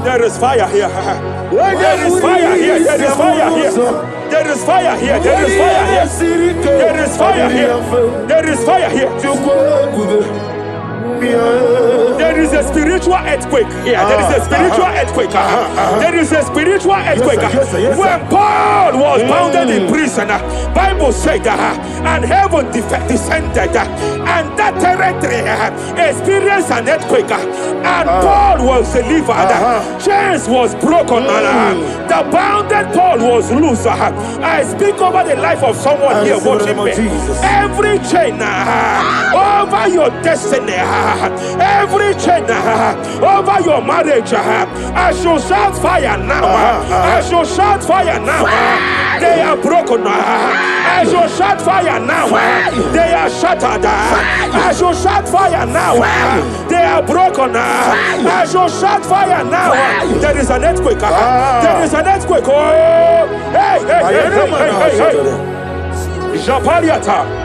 There is fire here. There is fire here. There is fire here. There is fire here. There is fire here. There is fire here. There is fire here. There is a spiritual earthquake here. There is a spiritual earthquake. There is a spiritual earthquake. When Paul was bounded in prison, Bible said, and heaven descended, and that territory experienced an earthquake, and Paul was delivered. Chains was broken. The bounded Paul was loose. I speak over the life of someone here watching me. Every chain over your destiny, every chain over your marriage, I shall shout fire now. I shall shout fire now. They are broken. I shall shout fire now. They are shattered. I shall shout fire now. They are broken. I shall shout fire now. There is an earthquake. There is an earthquake. Oh, hey, hey, hey, hey, hey, hey. Japariata.